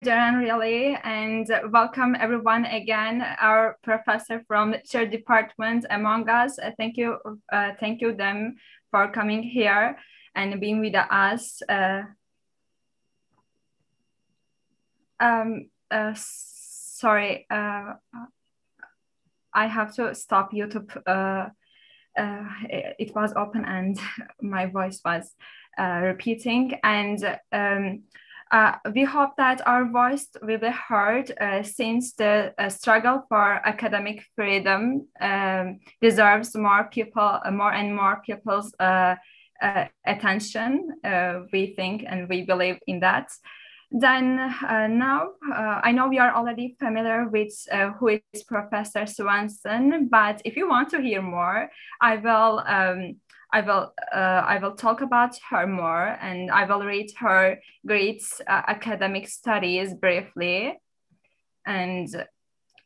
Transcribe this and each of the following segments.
Jaren, really, and welcome everyone again. Our professor from literature department among us. Thank you them for coming here and being with us. Sorry, I have to stop YouTube. It was open and my voice was repeating, and we hope that our voice will be heard since the struggle for academic freedom deserves more and more people's attention. We think and we believe in that. Then now, I know we are already familiar with who is Professor Swanson, but if you want to hear more, I will talk about her more, and I will read her great academic studies briefly, and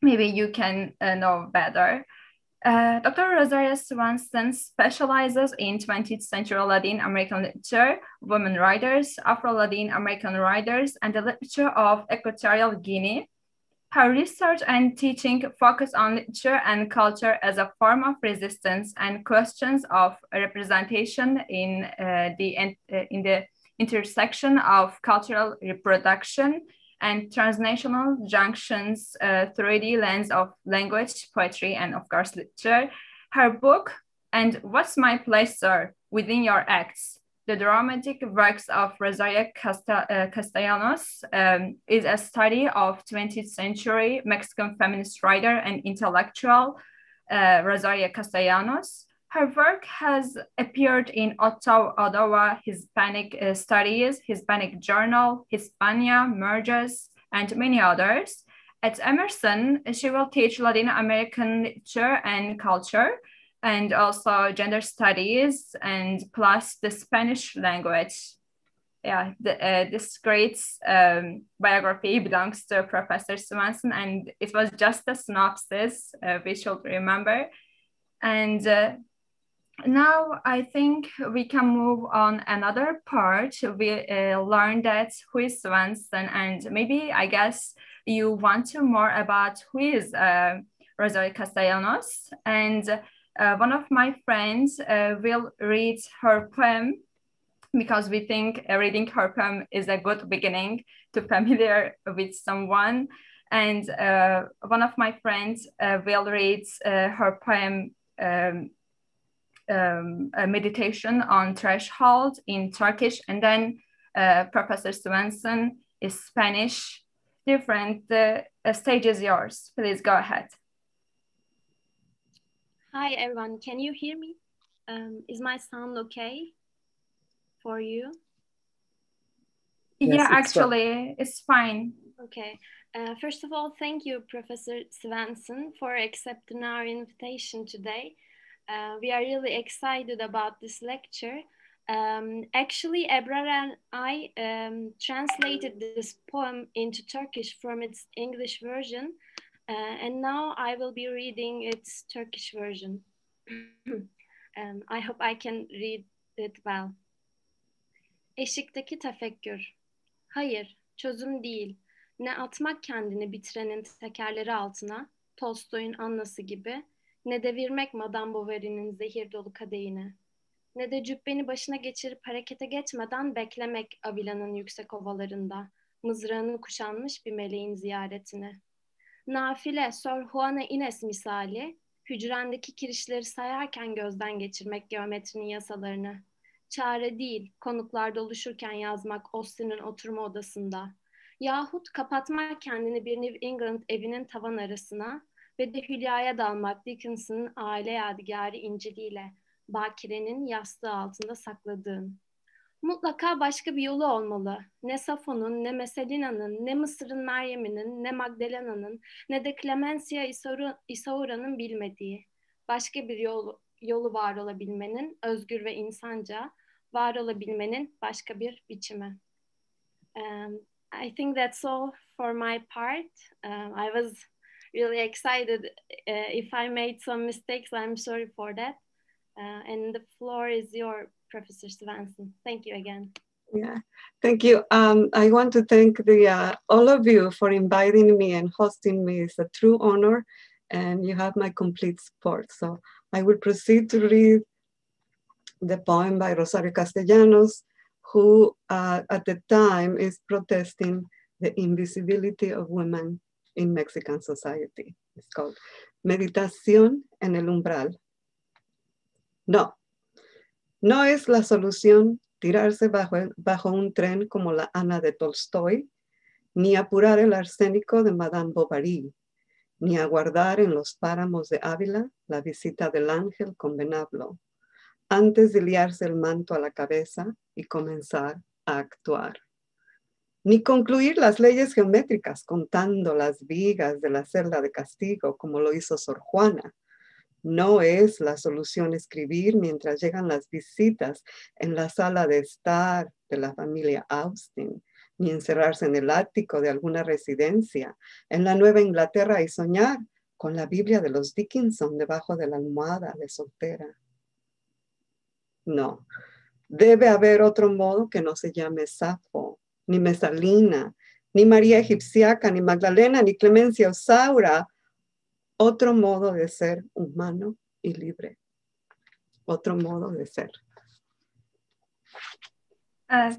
maybe you can know better. Dr. Rosario Swanson specializes in 20th century Latin American literature, women writers, Afro-Latin American writers, and the literature of Equatorial Guinea. Her research and teaching focus on literature and culture as a form of resistance and questions of representation in the intersection of cultural reproduction and transnational junctions through the lens of language, poetry, and of course literature. Her book, And What's My Place, Sir, Within Your Acts, the dramatic works of Rosario Castellanos, is a study of 20th century Mexican feminist writer and intellectual Rosario Castellanos. Her work has appeared in Ottawa Hispanic Studies, Hispanic Journal, Hispania, Merges, and many others. At Emerson, she will teach Latin American literature and culture, and also gender studies, and plus the Spanish language. Yeah, this great biography belongs to Professor Swanson, and it was just a synopsis we should remember. And now I think we can move on another part. We learned that who is Swanson, and maybe I guess you want to more about who is Rosario Castellanos. And one of my friends will read her poem because we think reading her poem is a good beginning to familiar with someone. And one of my friends will read her poem, a meditation on threshold in Turkish, and then Professor Swanson is Spanish. Different. The stage is yours. Please go ahead. Hi everyone, can you hear me? Is my sound okay for you? Yes, yeah, actually, it's fine. Okay. First of all, thank you, Professor Swanson, for accepting our invitation today. We are really excited about this lecture. Actually, Ebrar and I translated this poem into Turkish from its English version, and now I will be reading its Turkish version. I hope I can read it well. Eşikteki tefekkür. Hayır, çözüm değil. Ne atmak kendini bitirenin tekerleri altına, Tolstoy'un Annası gibi, ne devirmek Madame Bovary'nin zehir dolu kadehini, ne de cübbeni başına geçirip harekete geçmeden beklemek Avila'nın yüksek ovalarında, mızrağını kuşanmış bir meleğin ziyaretini. Nafile Sor Juana Inés misali, hücrendeki kirişleri sayarken gözden geçirmek geometrinin yasalarını. Çare değil, konuklar doluşurken yazmak Austin'in oturma odasında. Yahut kapatmak kendini bir New England evinin tavan arasına ve de Hülya'ya dalmak Dickens'ın aile yadigarı İncil'iyle, Bakire'nin yastığı altında sakladığın. Mutlaka başka bir yolu olmalı. Ne Safo'nun, ne Messelina'nın, ne Mısır'ın Meryem'inin, ne Magdalena'nın, ne de Clemencia Isaura'nın bilmediği. Başka bir yolu var olabilmenin, özgür ve insanca, var olabilmenin başka bir biçimi. I think that's all for my part. I was really excited. If I made some mistakes, I'm sorry for that. And the floor is yours, Professor Swanson. Thank you again. Yeah, thank you. I want to thank all of you for inviting me and hosting me. It's a true honor, and you have my complete support. So I will proceed to read the poem by Rosario Castellanos, who at the time is protesting the invisibility of women in Mexican society. It's called Meditación en el umbral. No, no es la solución tirarse bajo un tren como la Ana de Tolstoy, ni apurar el arsénico de Madame Bovary, ni aguardar en los páramos de Ávila la visita del ángel con venablo, antes de liarse el manto a la cabeza y comenzar a actuar. Ni concluir las leyes geométricas contando las vigas de la celda de castigo como lo hizo Sor Juana. No es la solución escribir mientras llegan las visitas en la sala de estar de la familia Austin, ni encerrarse en el ático de alguna residencia en la Nueva Inglaterra y soñar con la Biblia de los Dickinson debajo de la almohada de soltera. No, debe haber otro modo que no se llame Safo, ni Mesalina, ni María Egipciaca, ni Magdalena, ni Clemencia Osaura. Otro modo de ser humano y libre. Otro modo de ser.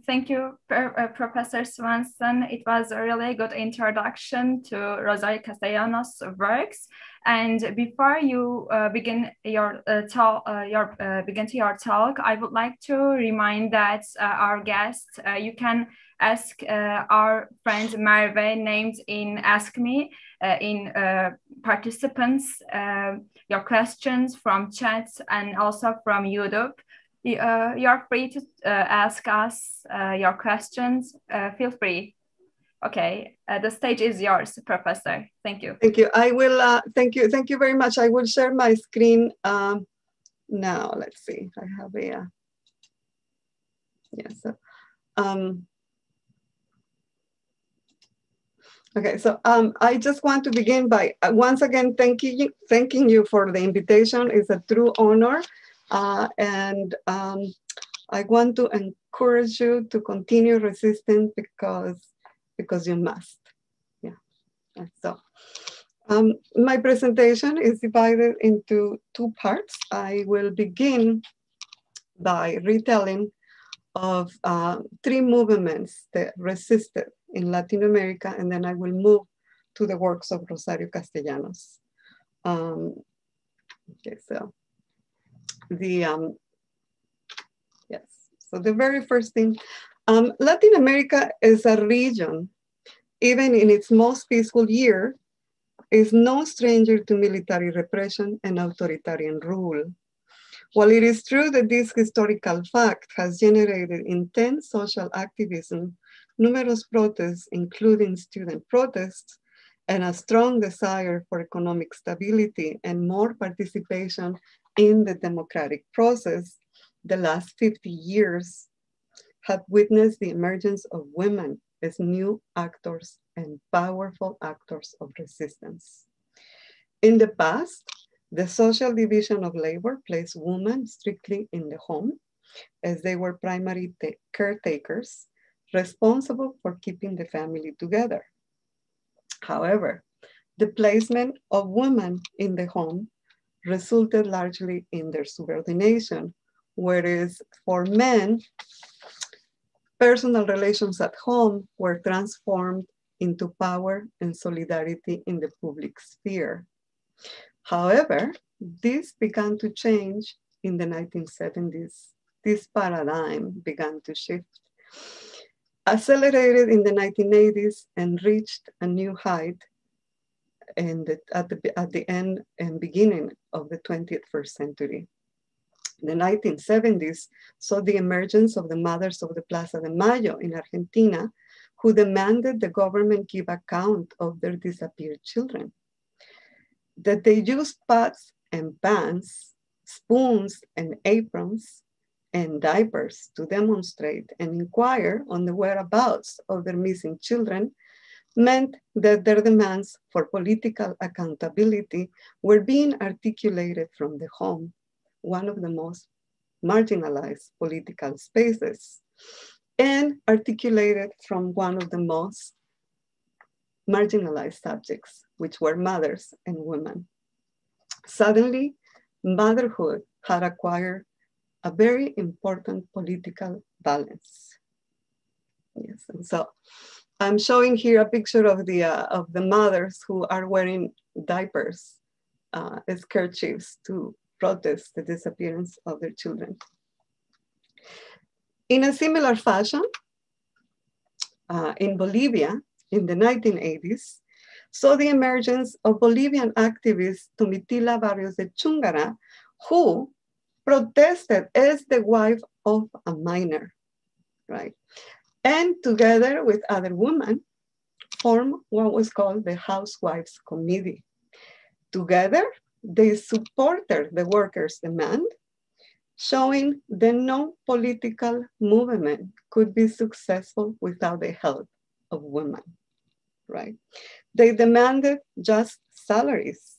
Thank you, Professor Swanson. It was a really good introduction to Rosario Castellanos' works. And before you begin your talk, I would like to remind that our guests, you can ask our friend Merve, named in Ask Me, in participants, your questions from chat and also from YouTube. You're free to ask us your questions. Feel free. Okay, the stage is yours, Professor. Thank you. Thank you. I will, thank you. Thank you very much. I will share my screen now. Let's see. I have a, yes. Okay, so I just want to begin by once again thanking you for the invitation. It's a true honor. And I want to encourage you to continue resisting because you must. Yeah. And so my presentation is divided into two parts. I will begin by retelling of three movements that resisted in Latin America, and then I will move to the works of Rosario Castellanos. Okay, so yes, so the very first thing, Latin America is a region, even in its most peaceful year, is no stranger to military repression and authoritarian rule. While it is true that this historical fact has generated intense social activism, numerous protests, including student protests, and a strong desire for economic stability and more participation in the democratic process, the last 50 years have witnessed the emergence of women as new actors and powerful actors of resistance. In the past, the social division of labor placed women strictly in the home, as they were primary caretakers responsible for keeping the family together. However, the placement of women in the home resulted largely in their subordination, whereas for men, personal relations at home were transformed into power and solidarity in the public sphere. However, this began to change in the 1970s. This paradigm began to shift, accelerated in the 1980s, and reached a new height at the end and beginning of the 21st century. The 1970s saw the emergence of the mothers of the Plaza de Mayo in Argentina, who demanded the government give account of their disappeared children. That they used pots and pans, spoons and aprons, and diapers to demonstrate and inquire on the whereabouts of their missing children meant that their demands for political accountability were being articulated from the home, one of the most marginalized political spaces. and articulated from one of the most marginalized subjects, which were mothers and women. Suddenly, motherhood had acquired a very important political balance. Yes, and so I'm showing here a picture of the mothers who are wearing diapers, kerchiefs to protest the disappearance of their children. In a similar fashion, in Bolivia, in the 1980s, saw the emergence of Bolivian activist Domitila Barrios de Chungara, who protested as the wife of a miner, right? And together with other women, formed what was called the Housewives Committee. Together, they supported the workers' demand, showing that no political movement could be successful without the help of women, right? They demanded just salaries,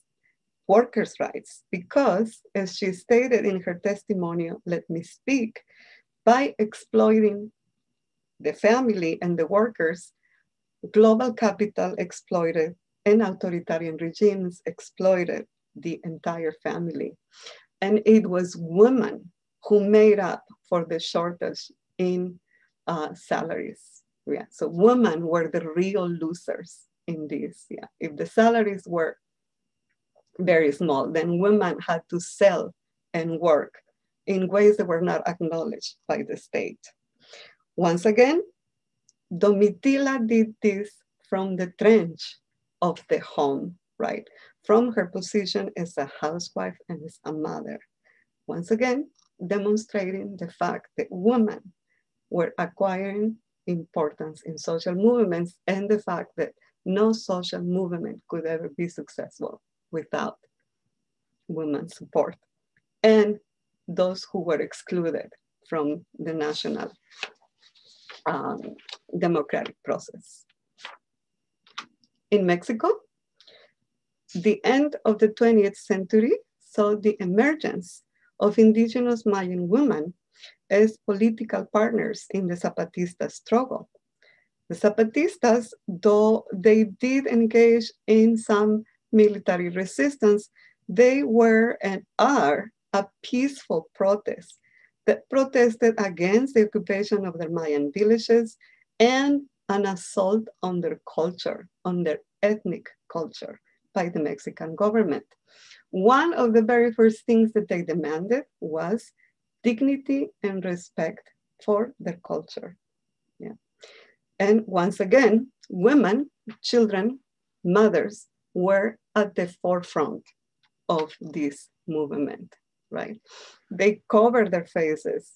workers' rights, because, as she stated in her testimonial, let me speak, by exploiting the family and the workers, global capital exploited and authoritarian regimes exploited the entire family. And it was women who made up for the shortage in salaries. Yeah. So women were the real losers in this. Yeah. If the salaries were very small, then women had to sell and work in ways that were not acknowledged by the state. Once again, Domitila did this from the trench of the home, right? From her position as a housewife and as a mother. Once again, demonstrating the fact that women were acquiring importance in social movements and the fact that no social movement could ever be successful without women's support and those who were excluded from the national democratic process. In Mexico, the end of the 20th century saw the emergence of indigenous Mayan women as political partners in the Zapatista struggle. The Zapatistas, though they did engage in some military resistance, they were and are a peaceful protest that protested against the occupation of their Mayan villages and an assault on their culture, on their ethnic culture by the Mexican government. One of the very first things that they demanded was dignity and respect for their culture. Yeah. And once again, women, children, mothers were at the forefront of this movement, right? They covered their faces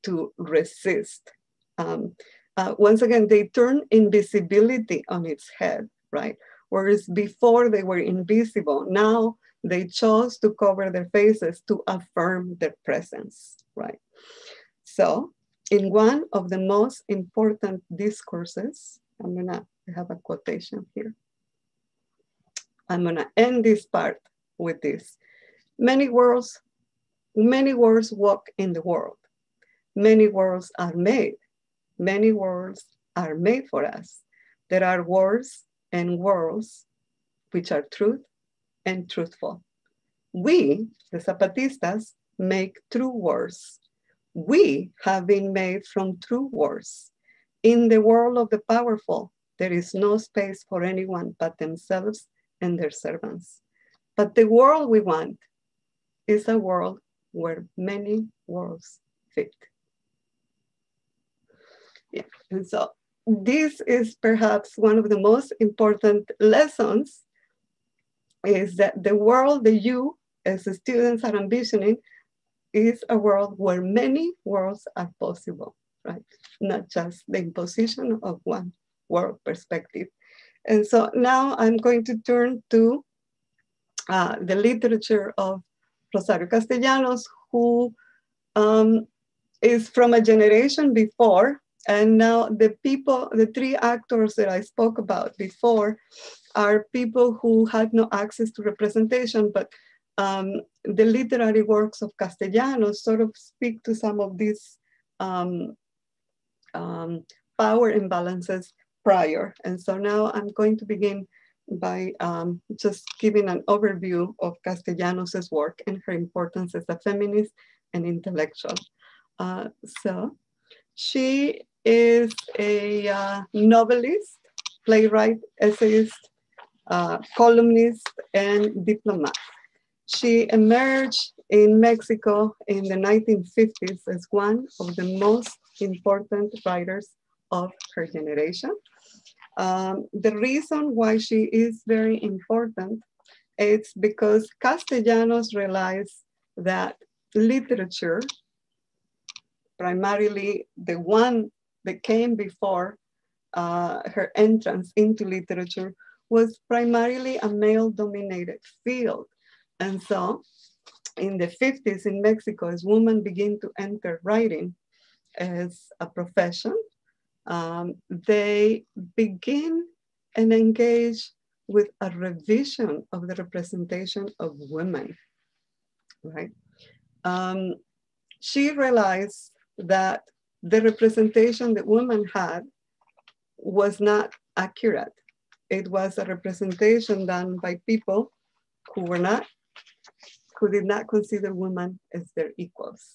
to resist. Once again, they turned invisibility on its head, right? Whereas before they were invisible, now they chose to cover their faces to affirm their presence, right? So in one of the most important discourses, I'm gonna have a quotation here. I'm gonna end this part with this. Many words walk in the world. Many worlds are made. Many worlds are made for us. There are words and worlds which are truth and truthful. We, the Zapatistas, make true words. We have been made from true words. In the world of the powerful, there is no space for anyone but themselves and their servants. But the world we want is a world where many worlds fit. Yeah, and so this is perhaps one of the most important lessons, is that the world that you as students are envisioning is a world where many worlds are possible, right? Not just the imposition of one world perspective. And so now I'm going to turn to the literature of Rosario Castellanos, who is from a generation before. And now the people, the three actors that I spoke about before are people who had no access to representation, but the literary works of Castellanos sort of speak to some of these power imbalances prior. And so now I'm going to begin by just giving an overview of Castellanos' work and her importance as a feminist and intellectual. So she is a novelist, playwright, essayist, columnist, and diplomat. She emerged in Mexico in the 1950s as one of the most important writers of her generation. The reason why she is very important is because Castellanos realized that literature, primarily the one that came before her entrance into literature, was primarily a male-dominated field. And so in the 50s in Mexico, as women begin to enter writing as a profession, they begin and engage with a revision of the representation of women, right? She realized that the representation that women had was not accurate. It was a representation done by people who did not consider women as their equals.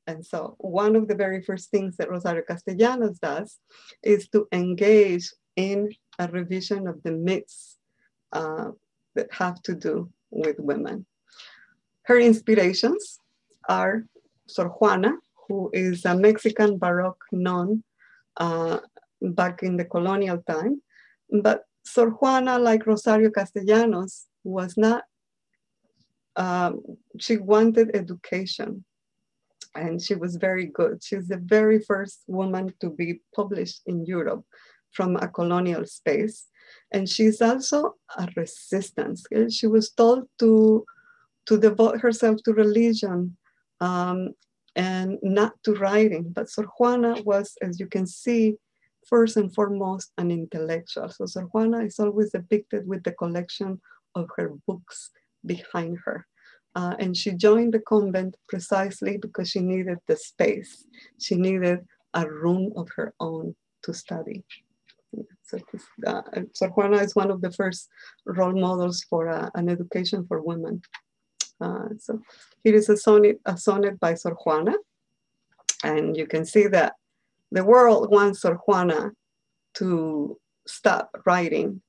And so one of the very first things that Rosario Castellanos does is to engage in a revision of the myths that have to do with women. Her inspirations are Sor Juana, who is a Mexican Baroque nun back in the colonial time. But Sor Juana, like Rosario Castellanos, was not, she wanted education. And she was very good. She's the very first woman to be published in Europe from a colonial space. And she's also a resistance. She was told to devote herself to religion and not to writing. But Sor Juana was, as you can see, first and foremost, an intellectual. So Sor Juana is always depicted with the collection of her books behind her. And she joined the convent precisely because she needed the space. She needed a room of her own to study. So Sor Juana is one of the first role models for an education for women. So here is a sonnet by Sor Juana. And you can see that the world wants Sor Juana to stop writing,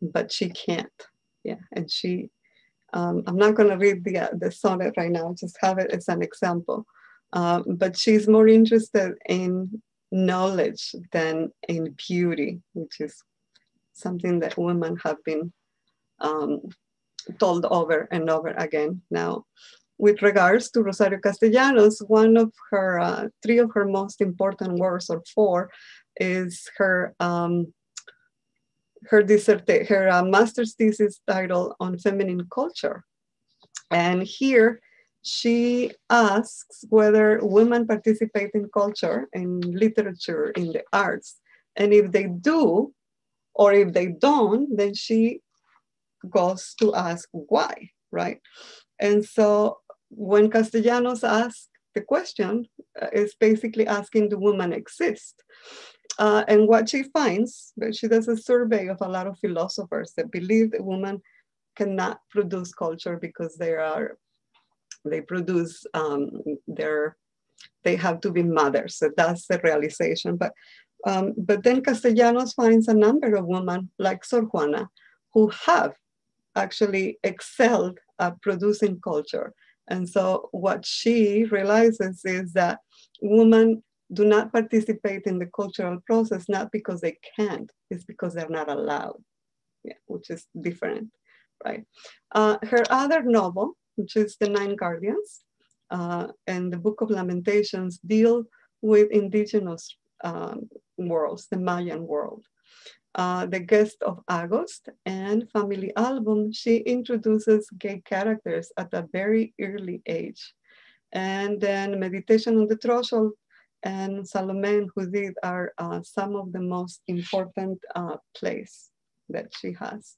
but she can't. Yeah, and she, I'm not going to read the sonnet right now, just have it as an example. But she's more interested in knowledge than in beauty, which is something that women have been told over and over again now. With regards to Rosario Castellanos, one of her, three of her most important works, or four, is her master's thesis titled On Feminine Culture. And here she asks whether women participate in culture, in literature, in the arts. And if they do, or if they don't, then she goes to ask why, right? And so when Castellanos asks the question, is basically asking, do women exist? And what she finds, she does a survey of a lot of philosophers that believe that women cannot produce culture because they have to be mothers. So that's the realization. But then Castellanos finds a number of women like Sor Juana who have actually excelled at producing culture. And so what she realizes is that women do not participate in the cultural process, not because they can't, it's because they're not allowed, which is different, right? Her other novel, which is The Nine Guardians, and the Book of Lamentations, deal with indigenous worlds, the Mayan world. The Guest of August and Family Album, she introduces gay characters at a very early age. And then Meditation on the Threshold and Salome and Judith are some of the most important plays that she has.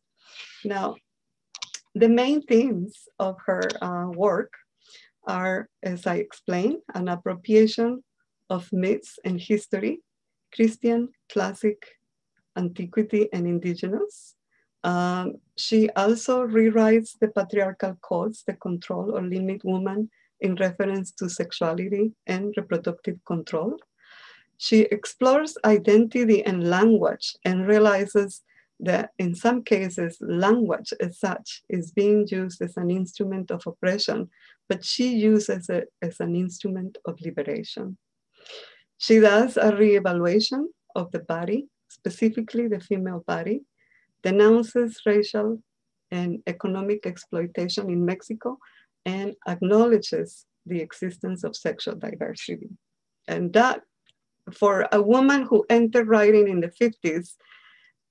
Now, the main themes of her work are, as I explained, an appropriation of myths and history Christian, classic, antiquity, and indigenous. She also rewrites the patriarchal codes that control or limit women in reference to sexuality and reproductive control. She explores identity and language and realizes that in some cases, language as such is being used as an instrument of oppression, but she uses it as an instrument of liberation. She does a reevaluation of the body, specifically the female body, denounces racial and economic exploitation in Mexico, and acknowledges the existence of sexual diversity. And that, for a woman who entered writing in the 50s,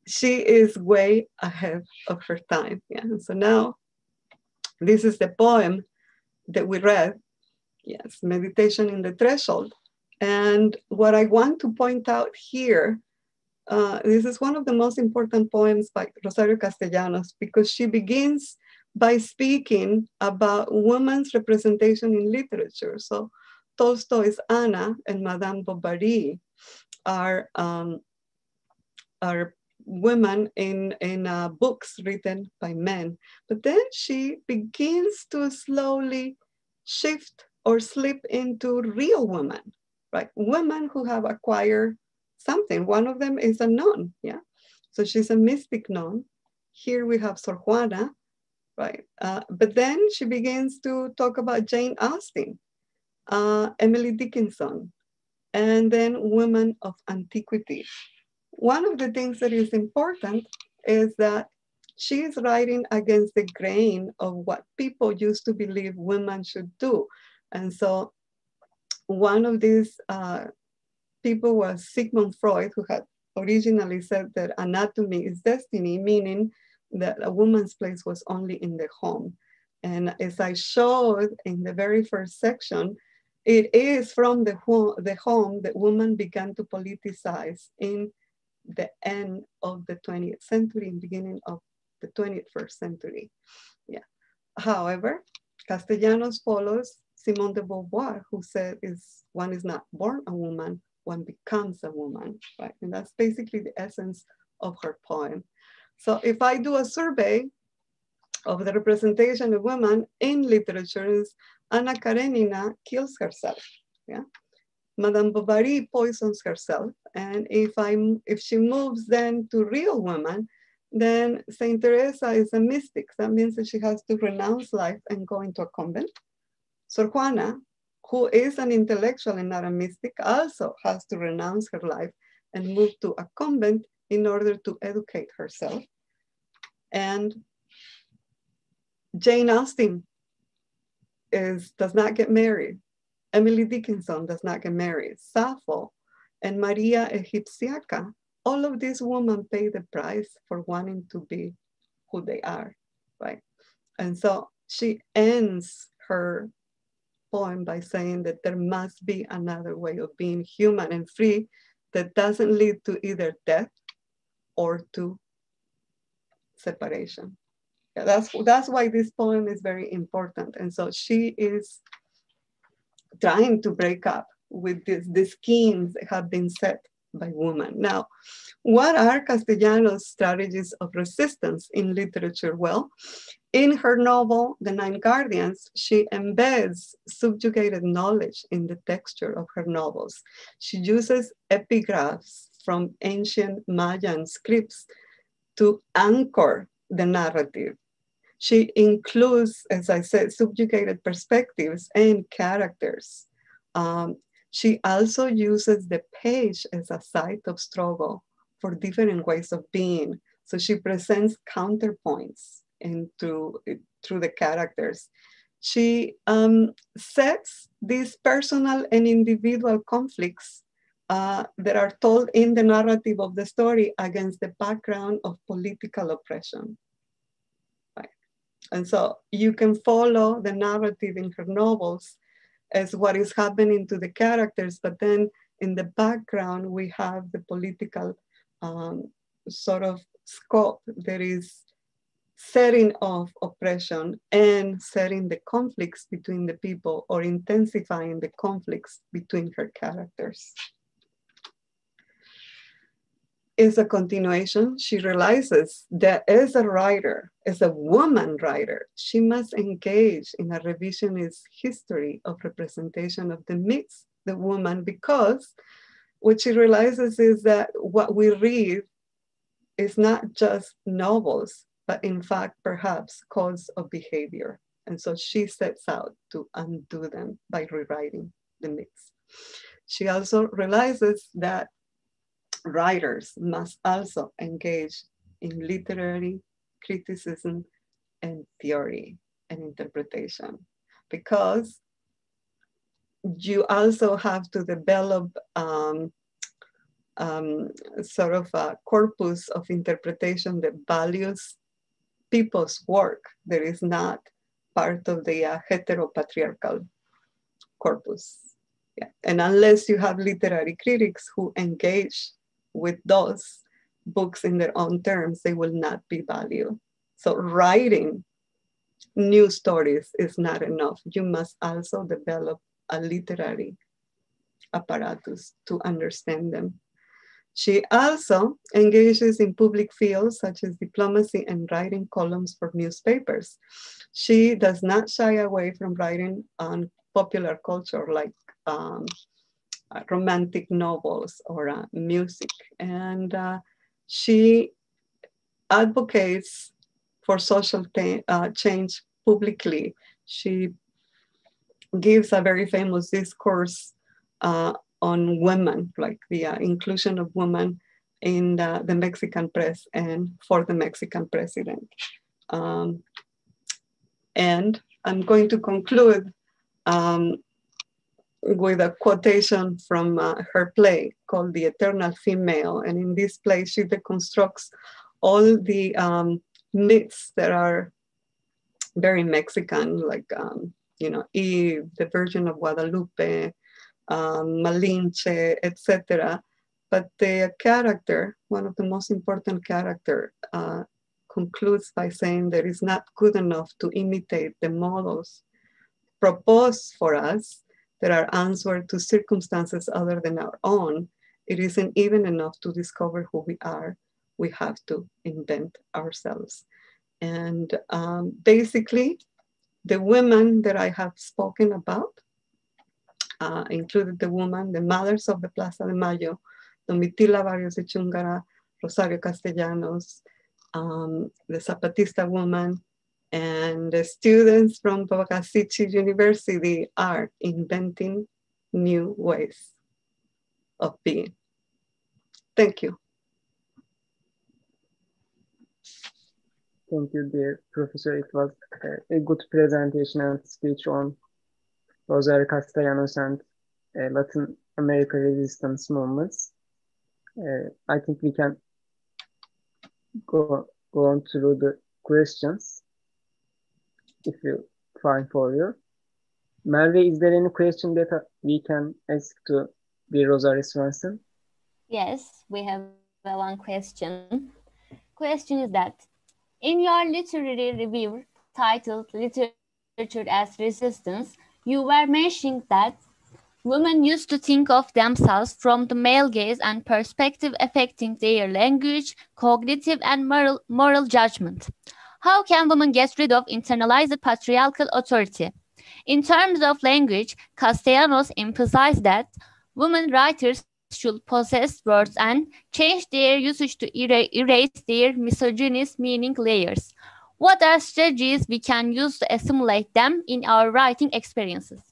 she is way ahead of her time. Yeah. So now, this is the poem that we read. Yes, Meditation in the Threshold. And what I want to point out here, this is one of the most important poems by Rosario Castellanos, because she begins by speaking about women's representation in literature. So Tolstoy's Anna and Madame Bovary are women in books written by men. But then she begins to slowly shift or slip into real women, right? Women who have acquired something. One of them is a nun, yeah? So she's a mystic nun. Here we have Sor Juana, right? But then she begins to talk about Jane Austen, Emily Dickinson, and then women of antiquity. One of the things that is important is that she is writing against the grain of what people used to believe women should do. And so one of these people was Sigmund Freud, who had originally said that anatomy is destiny, meaning that a woman's place was only in the home. And as I showed in the very first section, it is from the home that women began to politicize in the end of the 20th century and beginning of the 21st century. Yeah. However, Castellanos follows Simone de Beauvoir, who said one is not born a woman, one becomes a woman, right? And that's basically the essence of her poem. So if I do a survey of the representation of women in literature, Anna Karenina kills herself, yeah? Madame Bovary poisons herself. And if she moves then to real women, then Saint Teresa is a mystic. That means that she has to renounce life and go into a convent. Sor Juana, who is an intellectual and not a mystic, also has to renounce her life and move to a convent in order to educate herself. And Jane Austen does not get married. Emily Dickinson does not get married. Sappho and Maria Egipciaca, all of these women pay the price for wanting to be who they are, right? And so she ends her poem by saying that there must be another way of being human and free that doesn't lead to either death or to separation. Yeah, that's why this poem is very important. And so she is trying to break up with the schemes that have been set by women. Now, what are Castellanos' strategies of resistance in literature? Well, in her novel, The Nine Guardians, she embeds subjugated knowledge in the texture of her novels. She uses epigraphs from ancient Mayan scripts to anchor the narrative. She includes, as I said, subjugated perspectives and characters. She also uses the page as a site of struggle for different ways of being. So she presents counterpoints through the characters. She sets these personal and individual conflicts that are told in the narrative of the story against the background of political oppression. And so you can follow the narrative in her novels as what is happening to the characters, but then in the background, we have the political sort of scope that is setting off oppression and setting the conflicts between the people or intensifying the conflicts between her characters. is a continuation. She realizes that as a writer, as a woman writer, she must engage in a revisionist history of representation of the myths, the woman, because what she realizes is that what we read is not just novels, but in fact, perhaps codes of behavior. And so she sets out to undo them by rewriting the myths. She also realizes that writers must also engage in literary criticism and theory and interpretation, because you also have to develop sort of a corpus of interpretation that values people's work that is not part of the heteropatriarchal corpus. Yeah. And unless you have literary critics who engage with those books in their own terms, they will not be valued. So writing new stories is not enough. You must also develop a literary apparatus to understand them. She also engages in public fields such as diplomacy and writing columns for newspapers. She does not shy away from writing on popular culture like romantic novels or music. And she advocates for social change publicly. She gives a very famous discourse on women, like the inclusion of women in the Mexican press and for the Mexican president. And I'm going to conclude with a quotation from her play called The Eternal Female. And in this play, she deconstructs all the myths that are very Mexican, like, Eve, the Virgin of Guadalupe, Malinche, etc. But the character, one of the most important character, concludes by saying that it's not good enough to imitate the models proposed for us that are answered to circumstances other than our own. It isn't even enough to discover who we are. We have to invent ourselves. And basically, the women that I have spoken about included the mothers of the Plaza de Mayo, Domitila Barrios de Chungara, Rosario Castellanos, the Zapatista woman, and the students from Bogazici University are inventing new ways of being. Thank you. Thank you, dear Professor. It was a good presentation and speech on Rosario Castellanos and Latin America resistance movements. I think we can go on through the questions, if you find for you. Merve, is there any question that we can ask to the Rosario Swanson? Yes, we have one question. Question is that, in your literary review titled Literature as Resistance, you were mentioning that women used to think of themselves from the male gaze and perspective affecting their language, cognitive and moral judgment. How can women get rid of internalized patriarchal authority? In terms of language, Castellanos emphasized that women writers should possess words and change their usage to erase their misogynist meaning layers. What are strategies we can use to assimilate them in our writing experiences?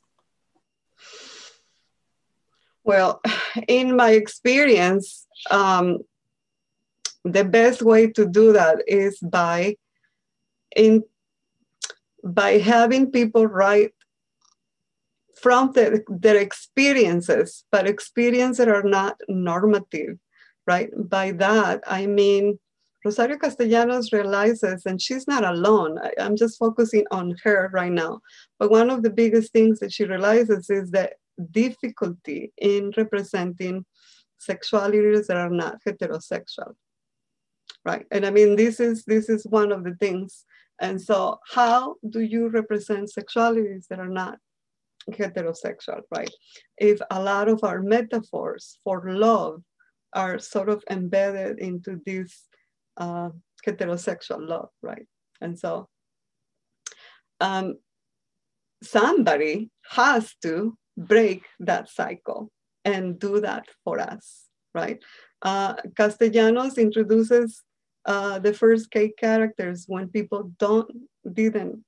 Well, in my experience, the best way to do that is by having people write from their experiences, but experiences that are not normative, right? By that, I mean, Rosario Castellanos realizes, and she's not alone, I'm just focusing on her right now, but one of the biggest things that she realizes is that difficulty in representing sexualities that are not heterosexual, right? And I mean, this is one of the things. And so how do you represent sexualities that are not heterosexual, right? If a lot of our metaphors for love are sort of embedded into this heterosexual love, right? And so somebody has to break that cycle and do that for us, right? Castellanos introduces the first gay characters when people didn't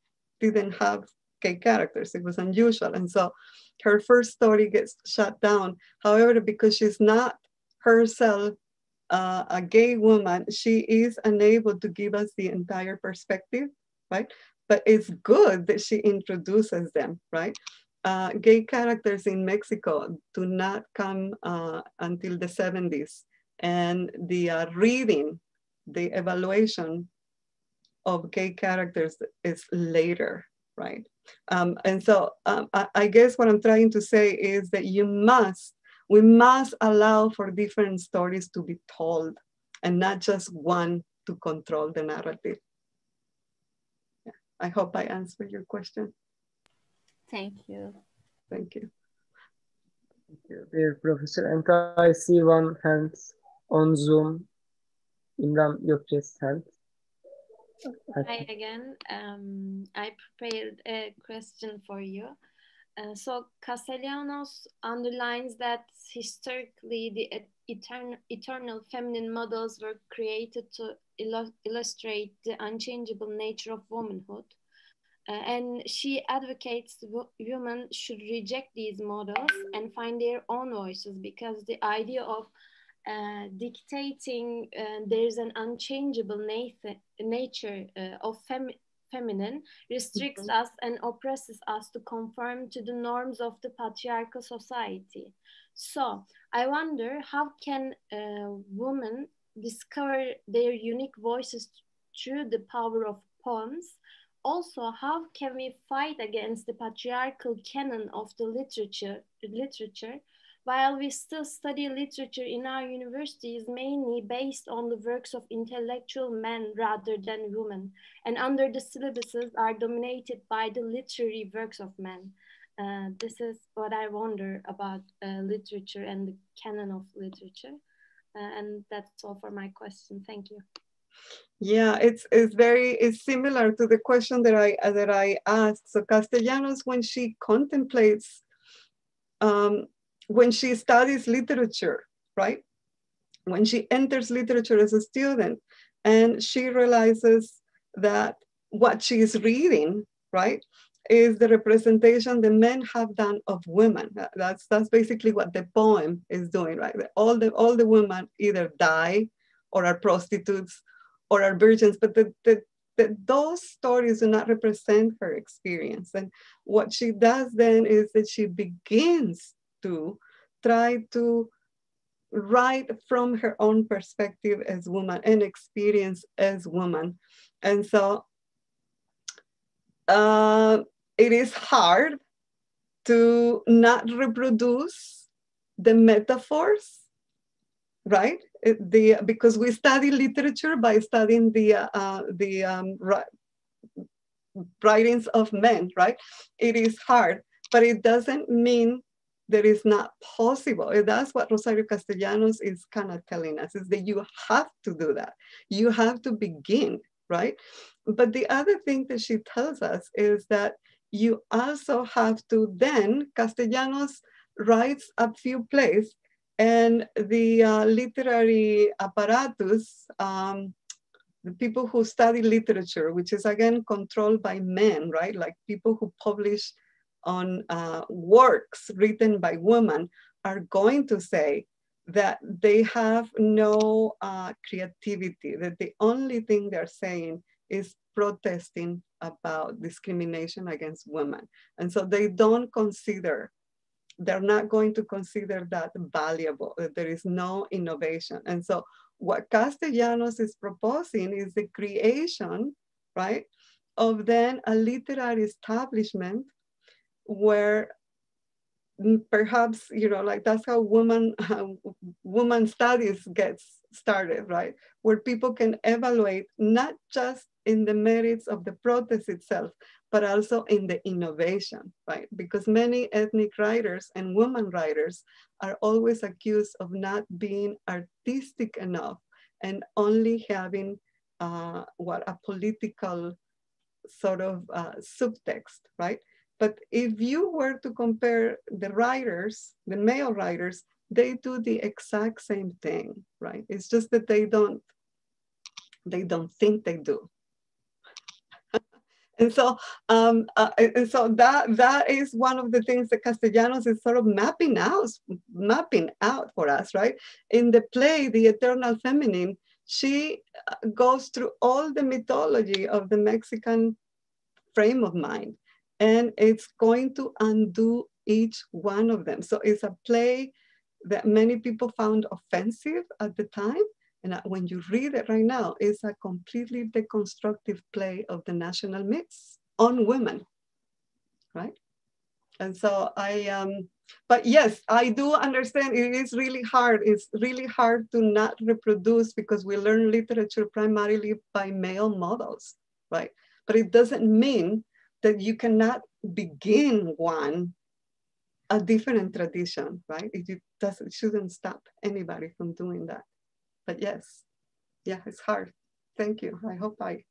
have gay characters. It was unusual. And so her first story gets shut down. However, because she's not herself a gay woman, she is unable to give us the entire perspective, right? But it's good that she introduces them, right? Gay characters in Mexico do not come until the 70s. And the reading, the evaluation of gay characters is later, right? And so I guess what I'm trying to say is that we must allow for different stories to be told and not just one to control the narrative. Yeah. I hope I answered your question. Thank you. Thank you. Thank you, dear professor. And I see one hand on Zoom. Imran Gökçe's hand. Hi again. I prepared a question for you. So Castellanos underlines that historically the eternal feminine models were created to illustrate the unchangeable nature of womanhood. And she advocates women should reject these models and find their own voices, because the idea of dictating there's an unchangeable nature of feminine restricts us and oppresses us to conform to the norms of the patriarchal society. So I wonder, how can women discover their unique voices through the power of poems? Also, how can we fight against the patriarchal canon of the literature while we still study literature in our universities mainly based on the works of intellectual men rather than women, and under the syllabuses are dominated by the literary works of men? This is what I wonder about literature and the canon of literature. And that's all for my question. Thank you. Yeah, it's similar to the question that I asked. So Castellanos, when she contemplates, when she studies literature, right? When she enters literature as a student, and she realizes that what she is reading, right, is the representation the men have done of women. That's basically what the poem is doing, right? All the women either die or are prostitutes or are virgins, but those stories do not represent her experience. And what she does then is that she begins to try to write from her own perspective as woman and experience as woman. And so it is hard to not reproduce the metaphors, right? Because we study literature by studying the writings of men, right? It is hard, but it doesn't mean that it's not possible. That's what Rosario Castellanos is kind of telling us, is that you have to do that. You have to begin, right? But the other thing that she tells us is that you also have to then, Castellanos writes a few plays, and the literary apparatus, the people who study literature, which is again controlled by men, right? Like people who publish on works written by women, are going to say that they have no creativity, that the only thing they're saying is protesting about discrimination against women. And so they don't consider, they're not going to consider that valuable, that there is no innovation. And so what Castellanos is proposing is the creation, right, of then a literary establishment where perhaps, you know, like that's how woman studies gets started, right? Where people can evaluate not just in the merits of the protest itself, but also in the innovation, right? Because many ethnic writers and women writers are always accused of not being artistic enough and only having a political sort of subtext, right? But if you were to compare the writers, the male writers, they do the exact same thing, right? It's just that they don't think they do. And so that is one of the things that Castellanos is sort of mapping out for us, right? In the play, The Eternal Feminine, she goes through all the mythology of the Mexican frame of mind, and it's going to undo each one of them. So it's a play that many people found offensive at the time. And when you read it right now, it's a completely deconstructive play of the national myths on women, right? And so but yes, I do understand it is really hard. It's really hard to not reproduce because we learn literature primarily by male models, right? But it doesn't mean that you cannot begin a different tradition, right? It shouldn't stop anybody from doing that. But yes, yeah, it's hard. Thank you. I hope Thank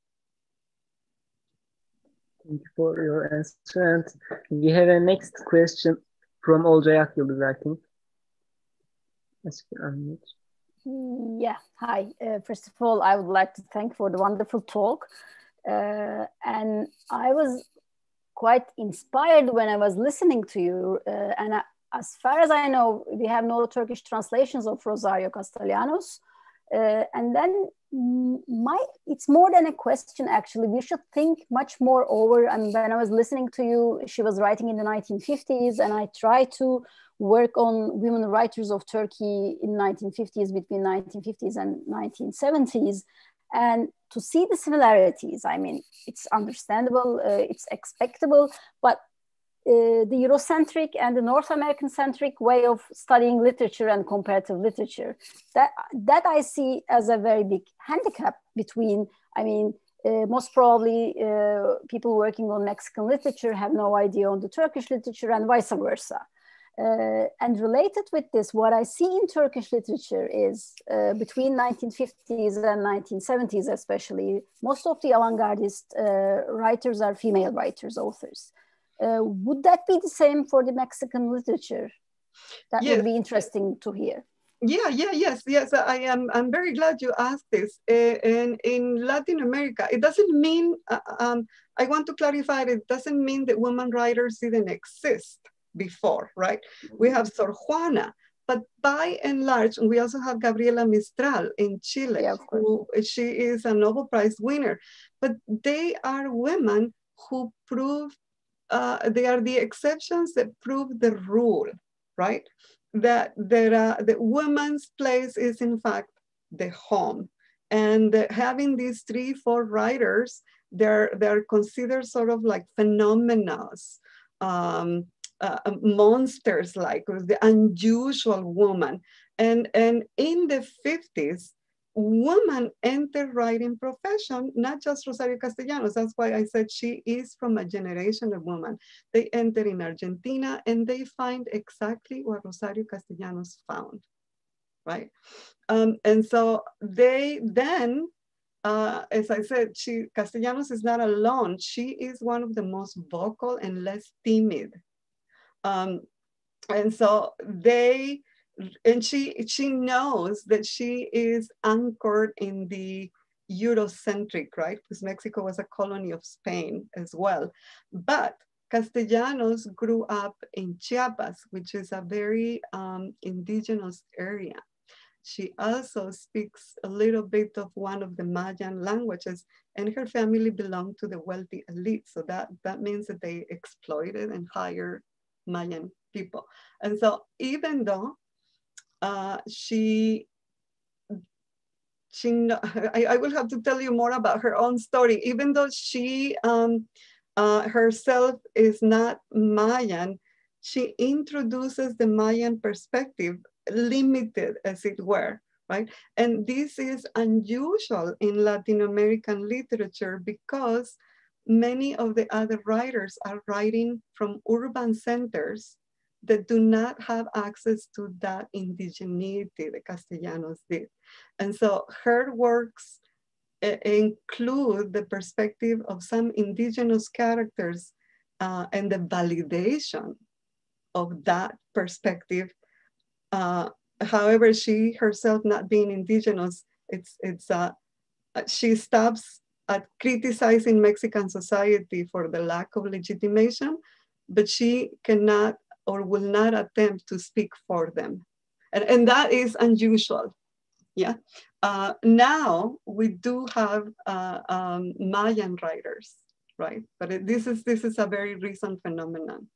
you for your answer. And we have a next question from Olcay Akyıldız, I think. Yeah, hi. First of all, I would like to thank for the wonderful talk. And I was quite inspired when I was listening to you. As far as I know, we have no Turkish translations of Rosario Castellanos. And then it's more than a question, actually. We should think much more over. And when I was listening to you, she was writing in the 1950s, and I tried to work on women writers of Turkey in 1950s, between 1950s and 1970s. And to see the similarities, I mean, it's understandable, it's expectable, but the Eurocentric and the North American centric way of studying literature and comparative literature, that I see as a very big handicap between, I mean, most probably people working on Mexican literature have no idea on the Turkish literature and vice versa. And related with this, what I see in Turkish literature is between 1950s and 1970s especially, most of the avant-gardist writers are female writers, authors. Would that be the same for the Mexican literature? That would be interesting to hear. Yes. I'm very glad you asked this. And in Latin America, it doesn't mean, I want to clarify, it doesn't mean that women writers didn't exist before, right? We have Sor Juana, but by and large, we also have Gabriela Mistral in Chile, who she is a Nobel Prize winner, but they are women who prove, they are the exceptions that prove the rule, right? That the woman's place is in fact the home. And having these 3-4 writers, they're considered sort of like phenomena, monsters, like the unusual woman. And in the 50s, women entered writing profession, not just Rosario Castellanos. That's why I said she is from a generation of women. They enter in Argentina and they find exactly what Rosario Castellanos found, right? And so they then, as I said, Castellanos is not alone. She is one of the most vocal and less timid. And so she knows that she is anchored in the Eurocentric, right? Because Mexico was a colony of Spain as well. But Castellanos grew up in Chiapas, which is a very indigenous area. She also speaks a little bit of one of the Mayan languages, and her family belonged to the wealthy elite. So that means that they exploited and hired Mayan people. And so even though I will have to tell you more about her own story, even though she herself is not Mayan, she introduces the Mayan perspective, limited as it were, right? And this is unusual in Latin American literature because many of the other writers are writing from urban centers that do not have access to that indigeneity that Castellanos did. And so her works include the perspective of some indigenous characters and the validation of that perspective. However, she herself not being indigenous, she stops at criticizing Mexican society for the lack of legitimation, but she cannot or will not attempt to speak for them. And that is unusual, yeah. Now we do have Mayan writers, right? But this is a very recent phenomenon.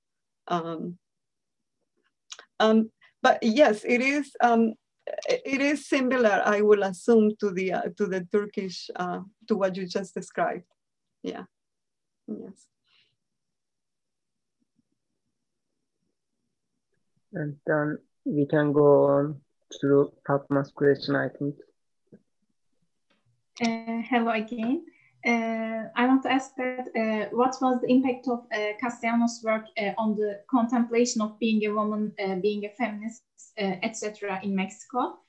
But yes, it is similar, I will assume, to the Turkish, to what you just described. Yeah, yes. And then we can go on to Fatma's question, I think. Hello again. I want to ask that what was the impact of Castellanos' work on the contemplation of being a woman, being a feminist, etc. in Mexico?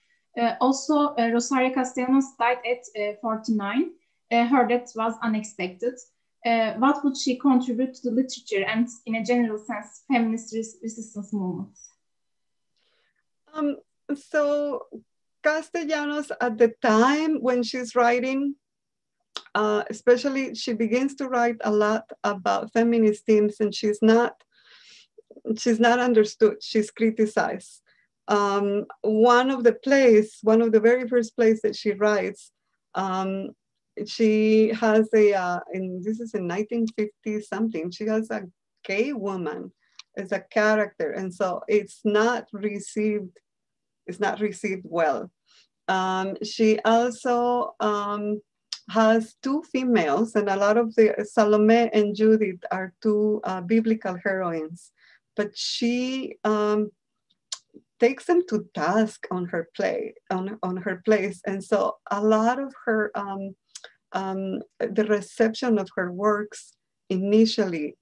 Also, Rosario Castellanos died at 49. Her death was unexpected. What would she contribute to the literature and, in a general sense, feminist resistance movement? So Castellanos, at the time when she's writing, especially she begins to write a lot about feminist themes, and she's not understood, she's criticized. One of the very first plays that she writes, she has and this is in 1950 something, she has a gay woman as a character, and so it's not received well. She also has two females, and a lot of the Salome and Judith are two biblical heroines, but she takes them to task on her plays, and so a lot of her the reception of her works initially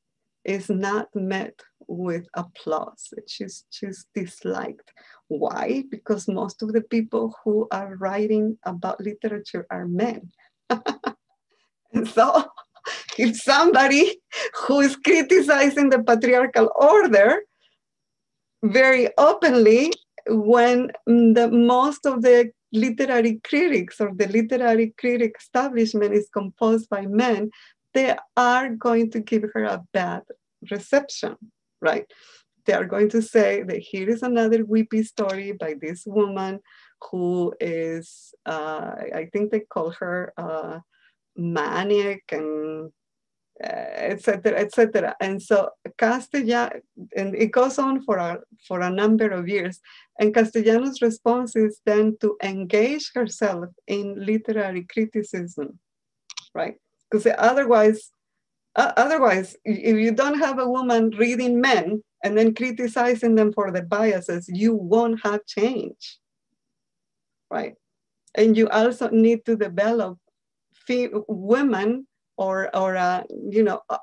is not met with applause. She's disliked. Why? Because most of the people who are writing about literature are men. And so if somebody who is criticizing the patriarchal order very openly, when most of the literary critics or the literary critic establishment is composed by men, they are going to give her a bad reception, right? They are going to say that here is another weepy story by this woman who is, I think they call her maniac and etc., etc. And so Castellanos, and it goes on for a number of years. And Castellanos' response is then to engage herself in literary criticism, right? Because otherwise, if you don't have a woman reading men and then criticizing them for their biases, you won't have change, right? And you also need to develop women or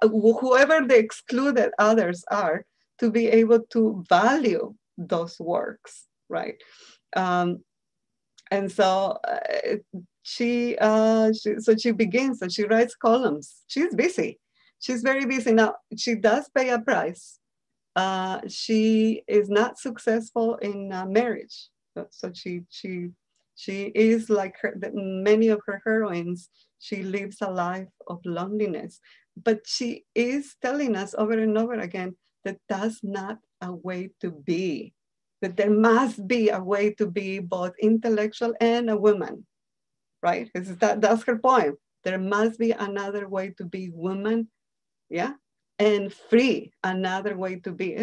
whoever the excluded others are, to be able to value those works, right? And so she begins, and she writes columns. She's busy. She's very busy. Now, she does pay a price. She is not successful in marriage. So she is like many of her heroines. She lives a life of loneliness. But she is telling us over and over again that that's not a way to be. That there must be a way to be both intellectual and a woman, right? That's her point. There must be another way to be woman, yeah? And free, another way to be.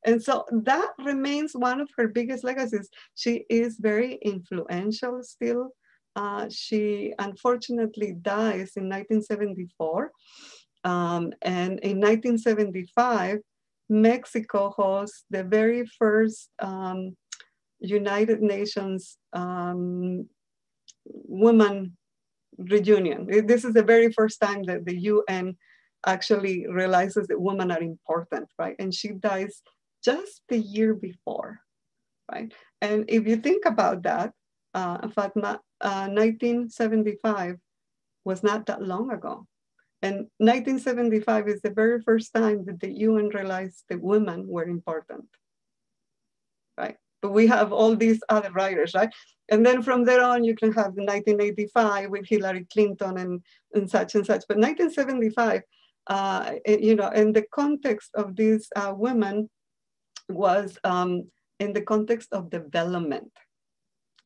And so that remains one of her biggest legacies. She is very influential still. She unfortunately dies in 1974. And in 1975, Mexico hosts the very first United Nations Women Reunion. This is the very first time that the UN actually realizes that women are important, right? And she dies just the year before, right? And if you think about that, Fatma, 1975 was not that long ago. And 1975 is the very first time that the UN realized that women were important, right? But we have all these other writers, right? And then from there on, you can have the 1985 with Hillary Clinton and such and such. But 1975, you know, in the context of these women was in the context of development,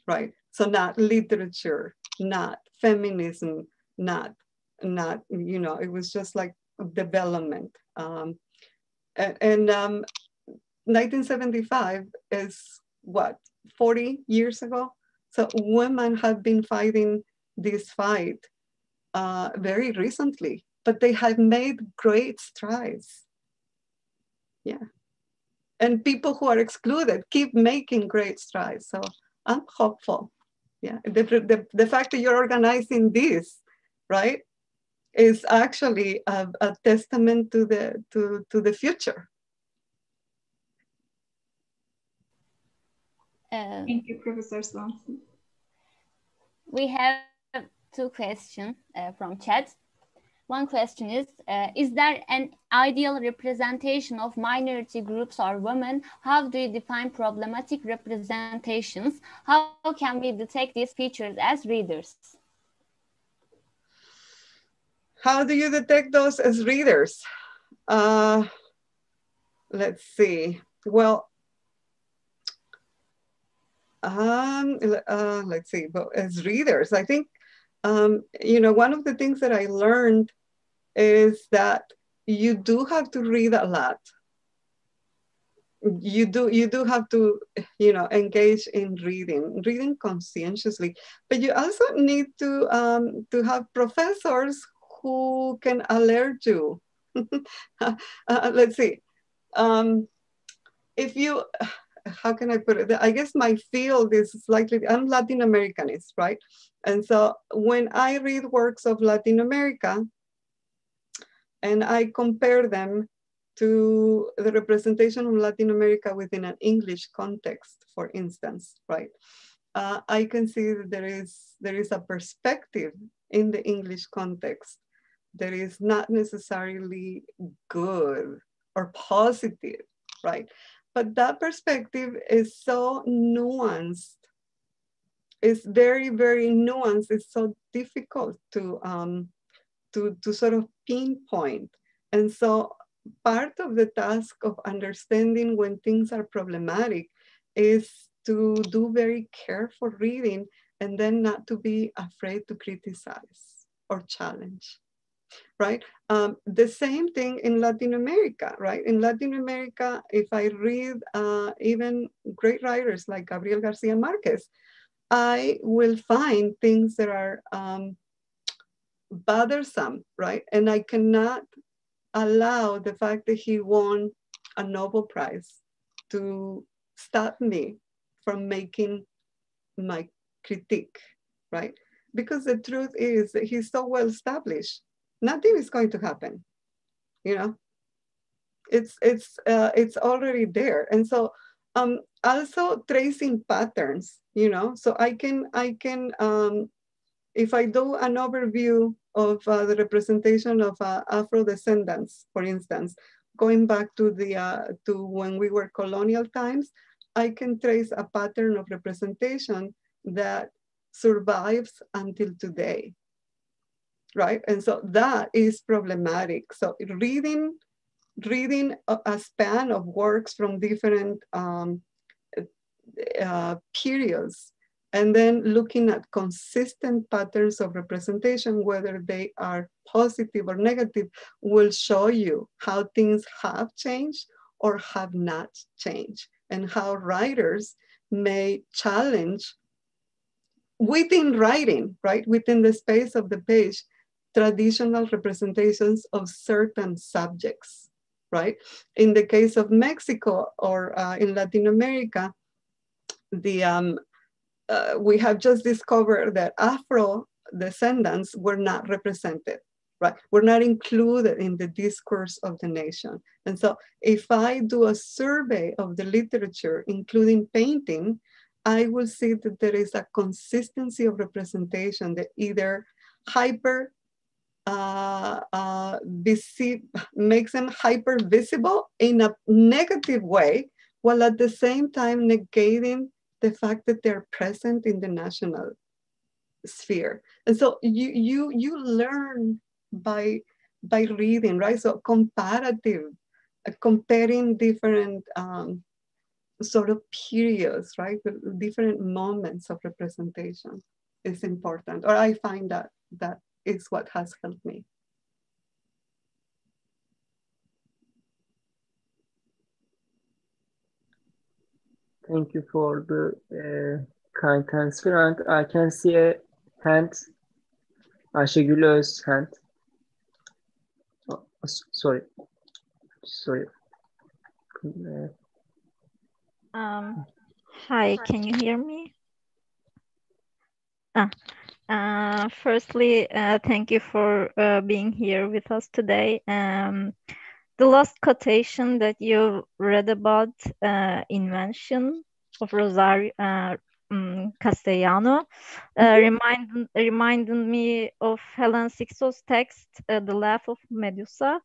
right? So not literature, not feminism, not, you know, it was just like development. 1975 is what, 40 years ago? So women have been fighting this fight very recently, but they have made great strides. Yeah. And people who are excluded keep making great strides. So I'm hopeful. Yeah. The fact that you're organizing this, right, is actually a testament to the future. Thank you, Professor Swanson. We have two questions from chat. One question is there an ideal representation of minority groups or women? How do you define problematic representations? How can we detect these features as readers? How do you detect those as readers? Let's see. Well, let's see. But as readers, I think, you know, one of the things that I learned is that you do have to read a lot. You do have to, you know, engage in reading conscientiously. But you also need to have professors who can alert you. Let's see. If you, how can I put it? I guess my field is slightly, I'm Latin Americanist, right? And so when I read works of Latin America and I compare them to the representation of Latin America within an English context, for instance, right? I can see that there is a perspective in the English context that is not necessarily good or positive, right? But that perspective is so nuanced. It's very, very nuanced. It's so difficult to sort of pinpoint. And so part of the task of understanding when things are problematic is to do very careful reading and then not to be afraid to criticize or challenge. Right? The same thing in Latin America, right? In Latin America, if I read even great writers like Gabriel Garcia Marquez, I will find things that are bothersome, right? And I cannot allow the fact that he won a Nobel Prize to stop me from making my critique, right? Because the truth is that he's so well established. Nothing is going to happen, you know. It's already there, and so also tracing patterns, you know. So I can if I do an overview of the representation of Afro descendants, for instance, going back to the to when we were colonial times, I can trace a pattern of representation that survives until today. Right, and so that is problematic. So reading a span of works from different periods, and then looking at consistent patterns of representation, whether they are positive or negative, will show you how things have changed or have not changed, and how writers may challenge within writing, right, within the space of the page, traditional representations of certain subjects, right? In the case of Mexico or in Latin America, we have just discovered that Afro descendants were not represented, right? Were not included in the discourse of the nation. And so if I do a survey of the literature, including painting, I will see that there is a consistency of representation that either makes them hyper visible in a negative way, while at the same time negating the fact that they're present in the national sphere. And so you learn by reading, right? So comparative, comparing different sort of periods, right? Different moments of representation is important, or I find that is what has helped me. Thank you for the kind answer. And I can see a hand, Ayşegül Öz hand. Oh, sorry. Hi, can you hear me? Firstly, thank you for being here with us today. The last quotation that you read about invention of Rosario Castellanos reminded me of Helen Sixo's text, The Laugh of Medusa.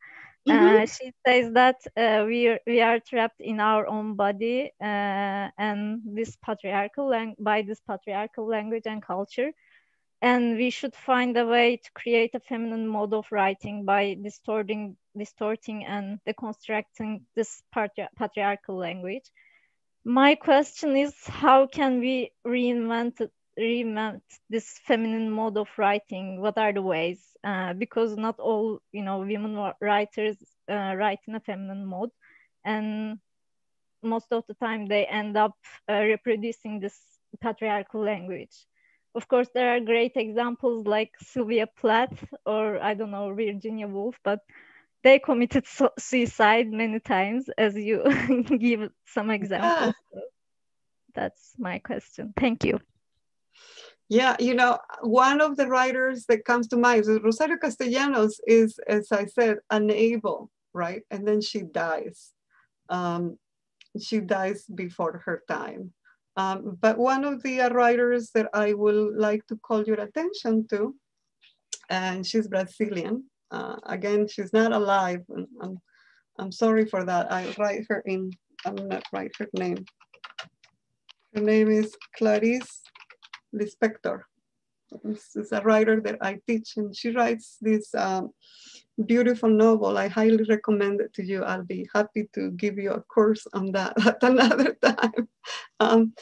She says that we are trapped in our own body and this patriarchal language and culture. And we should find a way to create a feminine mode of writing by distorting and deconstructing this patriarchal language. My question is, how can we reinvent this feminine mode of writing? What are the ways? Because not all women writers write in a feminine mode, and most of the time they end up reproducing this patriarchal language. Of course, there are great examples like Sylvia Plath or, I don't know, Virginia Woolf, but they committed suicide many times, as you give some examples. So that's my question. Thank you. Yeah, one of the writers that comes to mind is Rosario Castellanos is, as I said, unable, right? And then she dies. She dies before her time. But one of the writers that I would like to call your attention to, and she's Brazilian. Again, she's not alive. I'm sorry for that. I'm not write her name. Her name is Clarice Lispector. This is a writer that I teach, and she writes this beautiful novel. I highly recommend it to you. I'll be happy to give you a course on that at another time. And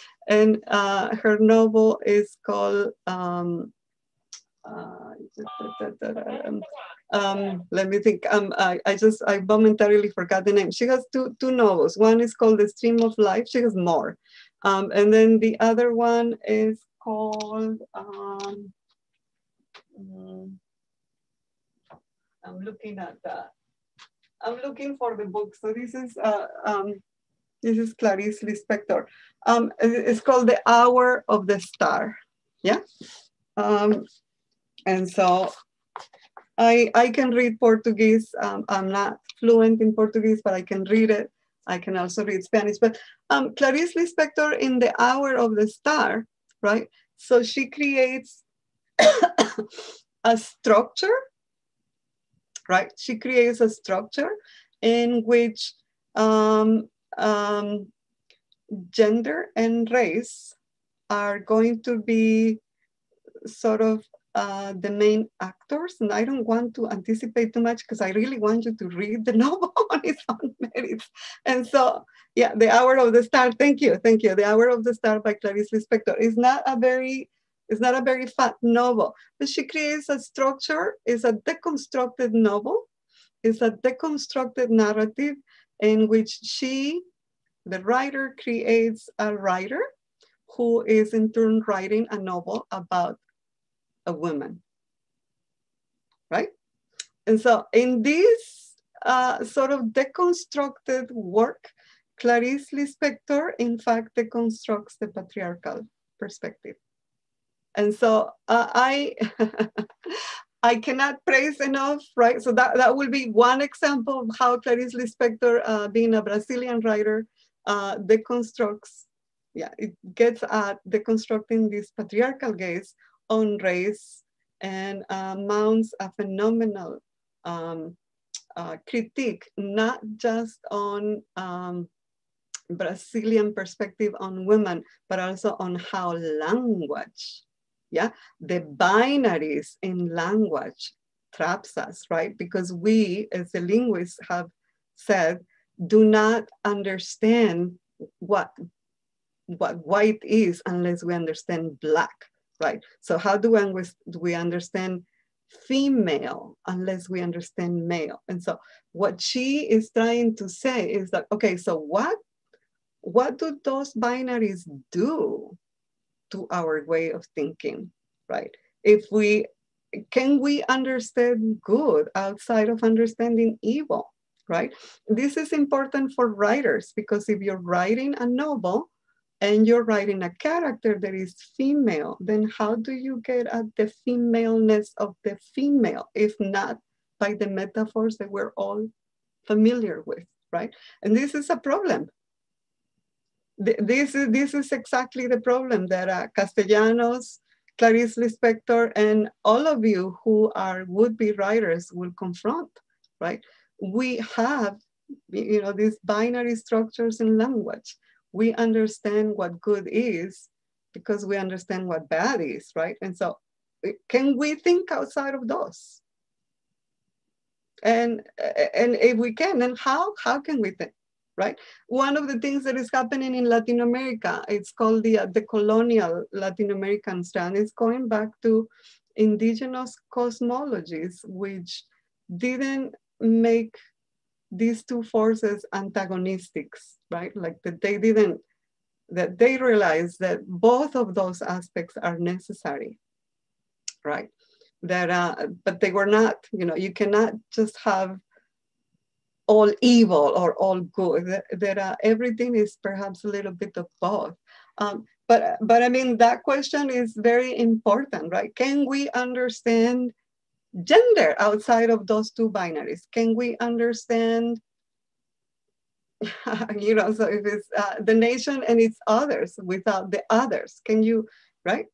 her novel is called, let me think. I momentarily forgot the name. She has two novels. One is called The Stream of Life. She has more. And then the other one is called, I'm looking at that. I'm looking for the book. So this is Clarice Lispector. It's called The Hour of the Star. Yeah. And so I can read Portuguese. I'm not fluent in Portuguese, but I can read it. I can also read Spanish. But Clarice Lispector in The Hour of the Star, right? So she creates a structure, right? She creates a structure in which gender and race are going to be sort of the main actors. And I don't want to anticipate too much because I really want you to read the novel on its own merits. And so, yeah, The Hour of the Star, thank you. The Hour of the Star by Clarice Lispector is not a very fat novel, but she creates a structure. It's a deconstructed novel. It's a deconstructed narrative in which the writer, creates a writer who is in turn writing a novel about a woman, right? And so in this sort of deconstructed work, Clarice Lispector, in fact, deconstructs the patriarchal perspective. And so I cannot praise enough, right? So that will be one example of how Clarice Lispector, being a Brazilian writer, deconstructs, it gets at deconstructing this patriarchal gaze on race and mounts a phenomenal critique, not just on Brazilian perspective on women, but also on how language, the binaries in language traps us, right? Because we, as the linguists have said, do not understand what white is unless we understand black, right? So how do we understand female unless we understand male? And so what she is trying to say is that, okay, so what do those binaries do to our way of thinking, right? Can we understand good outside of understanding evil, right? This is important for writers, because if you're writing a novel and you're writing a character that is female, then how do you get at the femaleness of the female, if not by the metaphors that we're all familiar with, right? And this is a problem. This is exactly the problem that Castellanos, Clarice Lispector, and all of you who are would-be writers will confront, right? We have, these binary structures in language. We understand what good is because we understand what bad is, right? And so can we think outside of those? And if we can, then how can we think? Right? One of the things that is happening in Latin America, it's called the colonial Latin American strand. It's going back to indigenous cosmologies, which didn't make these two forces antagonistic, right? Like that they realized that both of those aspects are necessary, right? But they were not, you cannot just have all evil or all good. Everything is perhaps a little bit of both. But I mean, that question is very important, right? Can we understand gender outside of those two binaries? Can we understand, so if it's the nation and its others without the others, can you, right?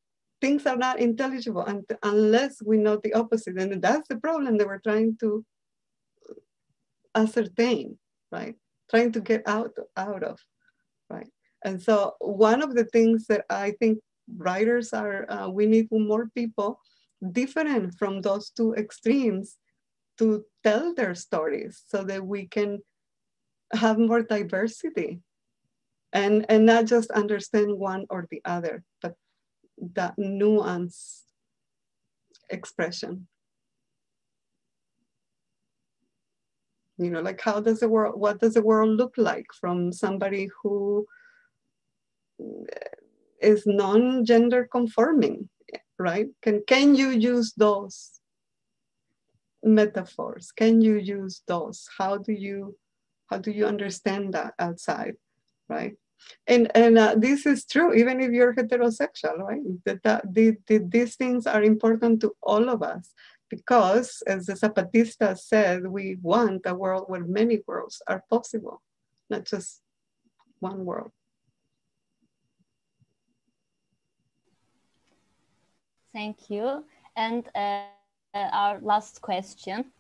Things are not intelligible unless we know the opposite. And that's the problem that we're trying to ascertain, right? Trying to get out of, right? And so one of the things that I think writers we need more people different from those two extremes to tell their stories so that we can have more diversity and not just understand one or the other, but that nuanced expression. Like what does the world look like from somebody who is non-gender conforming, right? Can you use those metaphors? Can you use those? How do you understand that outside, right? And this is true even if you're heterosexual, right? These things are important to all of us. Because, as the Zapatistas said, we want a world where many worlds are possible, not just one world. Thank you. And our last question.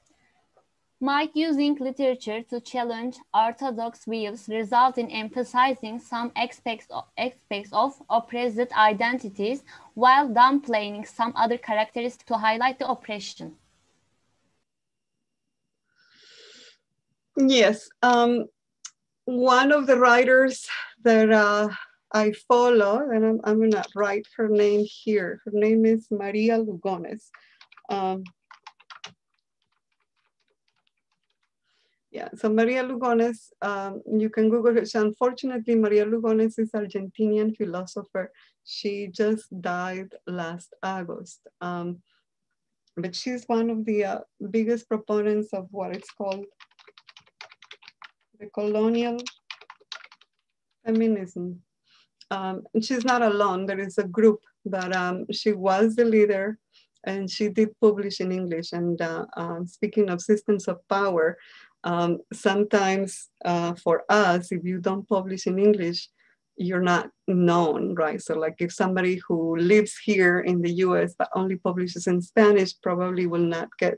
Might using literature to challenge orthodox views result in emphasizing some aspects of oppressed identities while downplaying some other characteristics to highlight the oppression? Yes. One of the writers that I follow, and I'm going to write her name here. Her name is Maria Lugones. So Maria Lugones, you can Google her. Unfortunately, Maria Lugones is an Argentinian philosopher. She just died last August. But she's one of the biggest proponents of what it's called the colonial Feminism. She's not alone. There is a group, but she was the leader, and she did publish in English. And speaking of systems of power, sometimes for us, if you don't publish in English, you're not known, right? So like if somebody who lives here in the US but only publishes in Spanish probably will not get,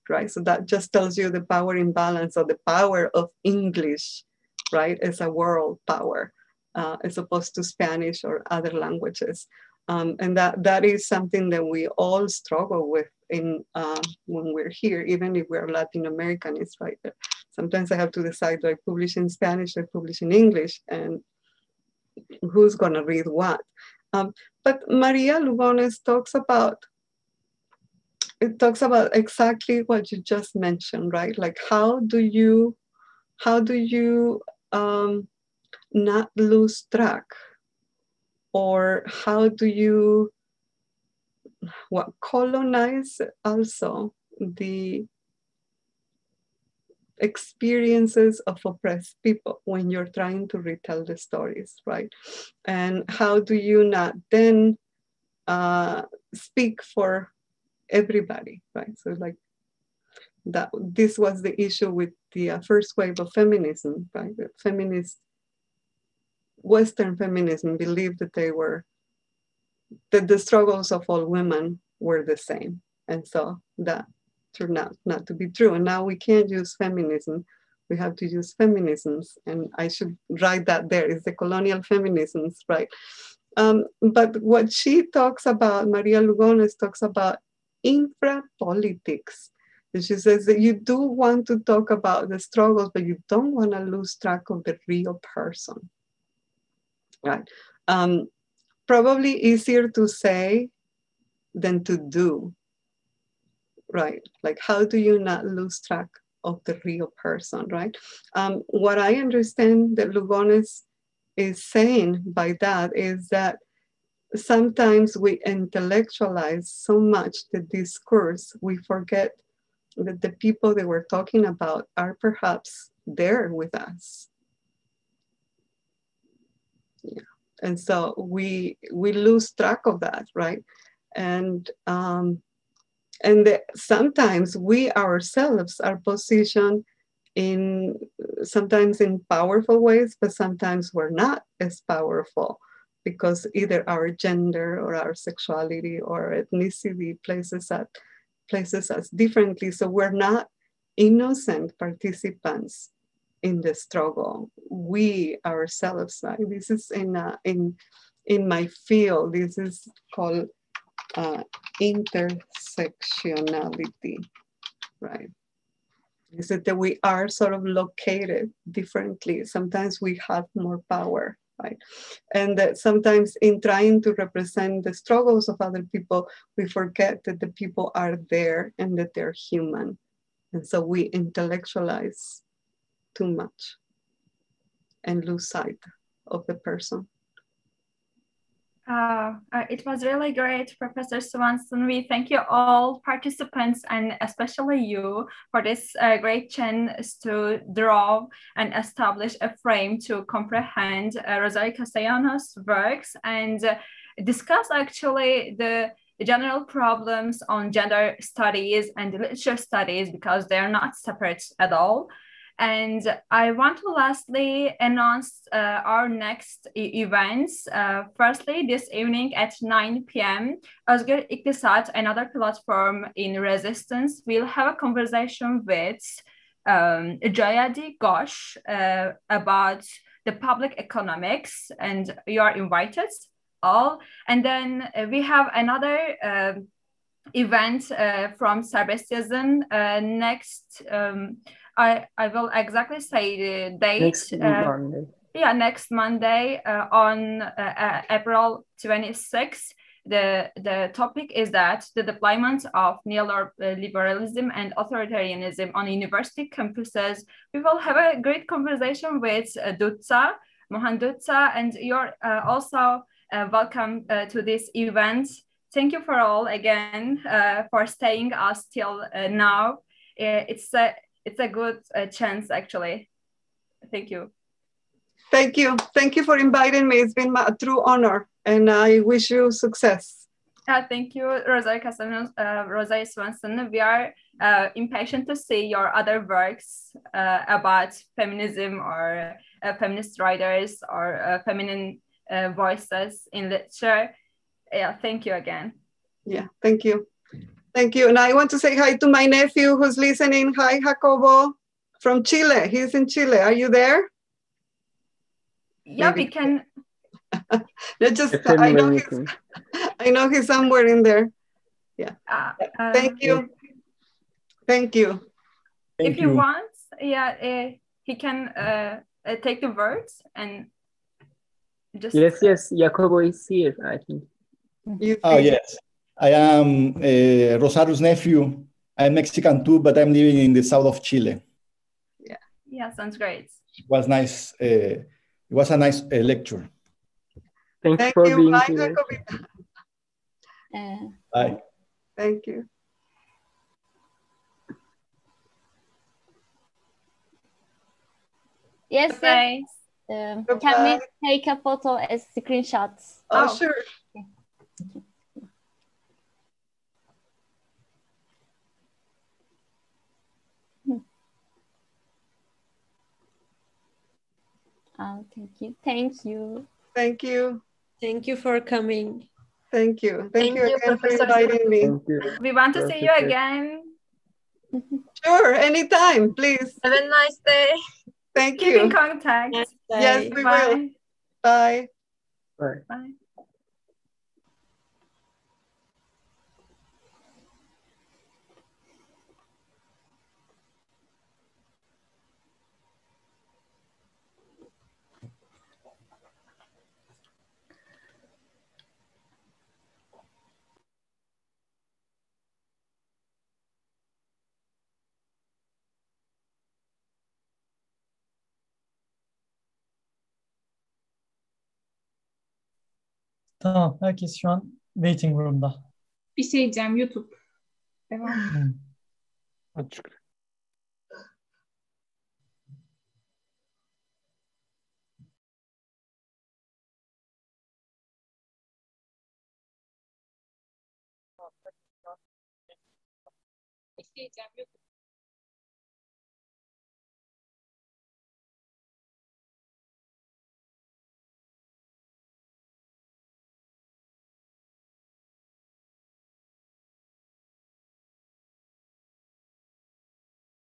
right? So that just tells you the power imbalance or the power of English, right, as a world power, as opposed to Spanish or other languages. And that is something that we all struggle with in when we're here, even if we're Latin Americans, right? Sometimes I have to decide, do I publish in Spanish or publish in English? And who's gonna read what? But Maria Lugones talks about exactly what you just mentioned, right? Like how do you not lose track, or how do you colonize also the experiences of oppressed people when you're trying to retell the stories, right? And how do you not then speak for everybody, right? So like that, this was the issue with the first wave of feminism, right? The Western feminism believed that that the struggles of all women were the same. And so that turned out not to be true. And now we can't use feminism. We have to use feminisms. And I should write that there. It's the colonial feminisms, right? But what she talks about, Maria Lugones talks about infra-politics. And she says that you do want to talk about the struggles, but you don't want to lose track of the real person, right? Probably easier to say than to do, right? Like, how do you not lose track of the real person, right? What I understand that Lugones is saying by that is that sometimes we intellectualize so much the discourse, we forget that the people that we're talking about are perhaps there with us. Yeah. And so we lose track of that, right? And sometimes we ourselves are positioned sometimes in powerful ways, but sometimes we're not as powerful because either our gender or our sexuality or ethnicity places us differently. So we're not innocent participants in the struggle. We ourselves, right? This is in my field, this is called intersectionality, right? Is that we are sort of located differently. Sometimes we have more power, right? And that sometimes in trying to represent the struggles of other people, we forget that the people are there and that they're human. And so we intellectualize too much and lose sight of the person. It was really great, Professor Swanson. We thank you all participants and especially you for this great chance to draw and establish a frame to comprehend Rosario Castellanos' works and discuss actually the general problems on gender studies and literature studies because they are not separate at all. And I want to lastly announce our next events. Firstly, this evening at 9 p.m., Özgür İktisat, another platform in resistance, will have a conversation with Jayadi Ghosh about the public economics, and you are invited all. And then we have another event from Serbest Yazın next. I will exactly say the date. Next Monday. Yeah, next Monday on April 26th. The topic is that the deployment of neoliberalism and authoritarianism on university campuses. We will have a great conversation with Dutsa, Mohan Dutsa, and you're also welcome to this event. Thank you for all again for staying us till now. It's a good chance, actually. Thank you. Thank you. Thank you for inviting me. It's been a true honor, and I wish you success. Thank you, Rosario Castellanos, Rosario Swanson. We are impatient to see your other works about feminism or feminist writers or feminine voices in literature. Yeah, thank you again. Yeah, thank you. Thank you. And I want to say hi to my nephew who's listening. Hi, Jacobo from Chile. He's in Chile. Are you there? Yeah, Maybe. we can. I know he's somewhere in there. Yeah. Thank you. Thank you. If you want, yeah, he can take the words and just. Yes. Jacobo is here, I think. Yes. I am Rosario's nephew. I'm Mexican too, but I'm living in the south of Chile. Yeah, sounds great. It was nice. It was a nice lecture. Thank you for being Bye, here. Bye. Thank you. Yes. Bye. Can we take a photo as screenshots? Oh, sure. Okay. Oh, thank you. Thank you. Thank you. Thank you for coming. Thank you. Thank you again for Professor. inviting me. Thank you. We want to see you again. Sure, anytime, please. Have a nice day. Thank Keep you. in contact. Yes, we Bye. will. Bye. Bye. Bye. Tamam, herkes şu an waiting room'da. Bir şey diyeceğim, YouTube. Devam. Açık. Bir şey diyeceğim, YouTube.